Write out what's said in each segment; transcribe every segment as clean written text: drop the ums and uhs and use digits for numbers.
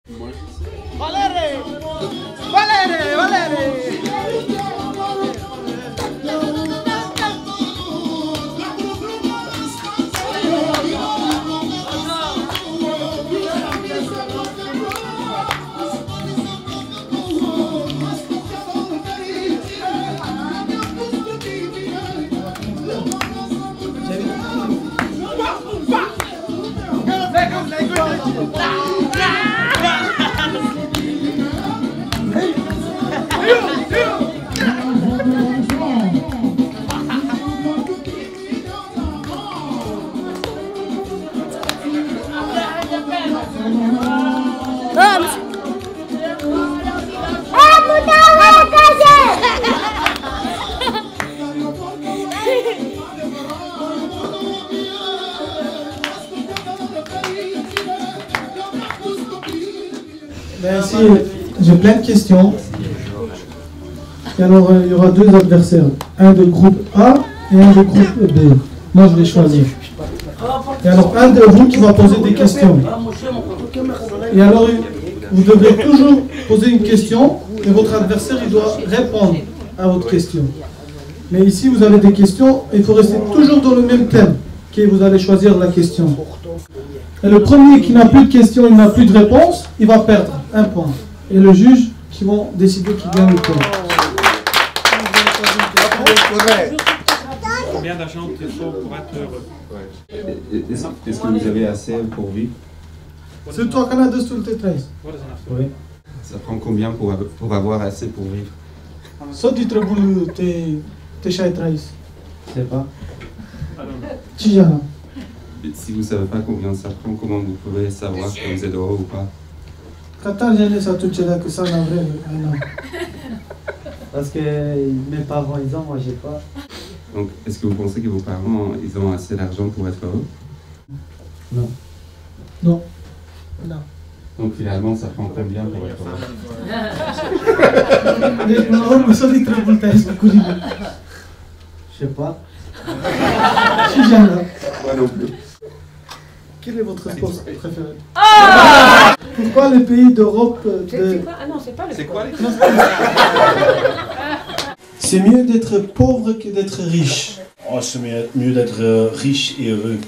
Valérie! Valérie! Valérie! Ben, ici, j'ai plein de questions. Et alors, il y aura deux adversaires. Un de groupe A et un de groupe B. Moi, je vais choisir. Et alors, un de vous qui va poser des questions. Et alors, vous devrez toujours poser une question et votre adversaire, il doit répondre à votre question. Mais ici, vous avez des questions et il faut rester toujours dans le même thème. Okay, vous allez choisir la question. Et le premier qui n'a plus de questions, il n'a plus de réponse, il va perdre un point. Et le juge qui vont décider qui gagne le point. Combien d'argent il faut pour être heureux? Est-ce que vous avez assez pour vivre? C'est toi, Canada, tout le tétraise. Oui. Ça prend combien pour avoir assez pour vivre? Ça dit très bon, t'es chez Traïs. Je sais pas. Tijana. Si vous ne savez pas combien ça prend, comment vous pouvez savoir que vous êtes heureux ou pas? Quand j'ai ça tout là que ça n'a vrai. Parce que mes parents ils ont, moi j'ai pas. Donc, est-ce que vous pensez que vos parents ils ont assez d'argent pour être heureux? Non. Non. Non. Donc finalement, ça prend combien pour être heureux? Je sais pas. Tijana. Moi non plus. Quel est votre sport préféré? Pourquoi les pays d'Europe... Ah non, c'est pas le sport. C'est mieux d'être pauvre que d'être riche. Oh, c'est mieux d'être riche et heureux.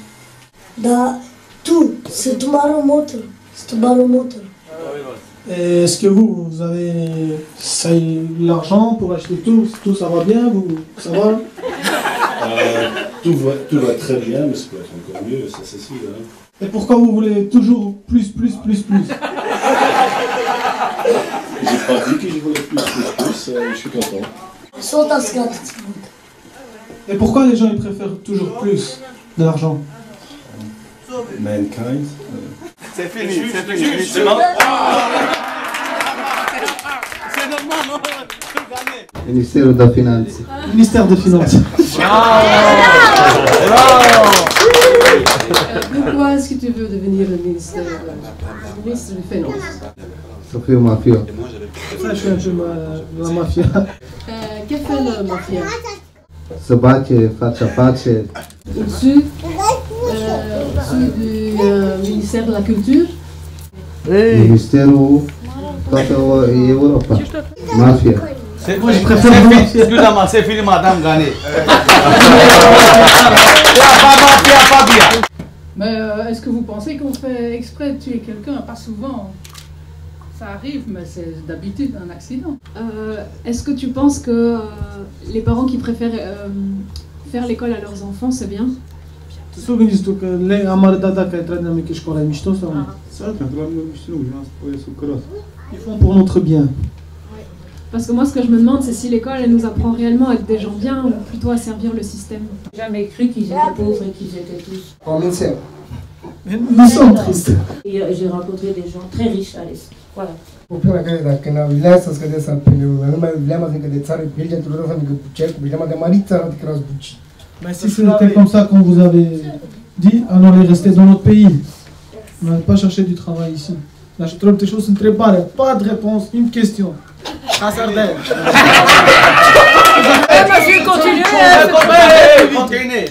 Da, tout, c'est tout baromètre. C'est tout baromètre. Est-ce que vous avez l'argent pour acheter tout? Tout ça va bien? Ça va? Tout va très bien, mais ça peut être encore mieux, ça c'est sûr. Hein. Et pourquoi vous voulez toujours plus? J'ai pas dit que je voulais plus, je suis content. Et pourquoi les gens ils préfèrent toujours plus d'argent? Mankind. C'est fini, c'est fini. C'est bon. C'est normal, non? Ministère des Finances. Ministère des Finances. Pourquoi est-ce que tu veux devenir le ministre des Finances? Sophie Mafia. Ça, je suis un peu la mafia. Que fait la mafia? Se bace, face à face. Au-dessus du ministère de la Culture? Ministerul toată Europa. Mafia. Moi, je préfère la mafia. Excusez-moi, c'est fini, madame Gane. Mais est-ce que vous pensez qu'on fait exprès de tuer quelqu'un? Pas souvent. Ça arrive, mais c'est d'habitude un accident. Est-ce que tu penses que les parents qui préfèrent faire l'école à leurs enfants, c'est bien? Tu gândiți tu că am arătat dacă ai intrat în mică școală, ai mișto sau nu? Ils font pour notre bien. Parce que moi, ce que je me demande, c'est si l'école, elle nous apprend réellement à être des gens bien ou plutôt à servir le système. J'ai jamais cru qu'ils étaient pauvres et qu'ils étaient tous. Nous sommes tristes. J'ai rencontré des gens très riches à l'Est. Voilà. Mais si c'était comme ça qu'on vous avait dit, alors on est resté dans notre pays. On n'a pas cherché du travail ici. Là, je trouve des choses întrebare, pas de réponse, une question. Hasardel. Monsieur, continuez.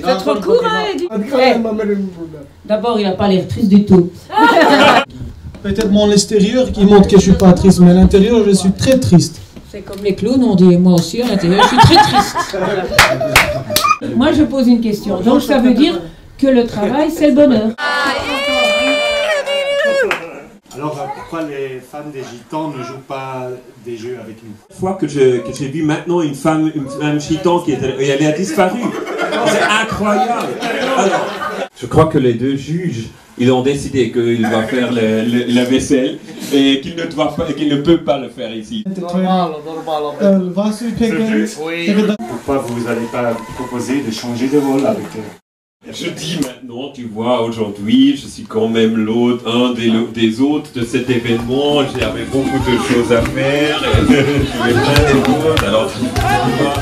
C'est trop court, hein, D'abord, il n'a pas l'air triste du tout. Peut-être mon extérieur qui montre que je suis pas triste, mais à l'intérieur, je suis très triste. C'est comme les clowns, on dit moi aussi à l'intérieur, je suis très triste. Moi, je pose une question. Donc, ça veut dire que le travail, c'est le bonheur. Alors, pourquoi les femmes des gitans ne jouent pas des jeux avec nous? Une fois que j'ai vu maintenant une femme gitan elle a disparu. C'est incroyable. Alors, je crois que les deux juges, ils ont décidé qu'il va faire la vaisselle et qu'il ne peut pas le faire ici. Pourquoi vous n'allez pas proposer de changer de rôle avec eux? Je dis maintenant, tu vois, aujourd'hui, je suis quand même un des hôtes de cet événement. J'avais beaucoup de choses à faire. Je vais plein des autres. Alors, tu vois,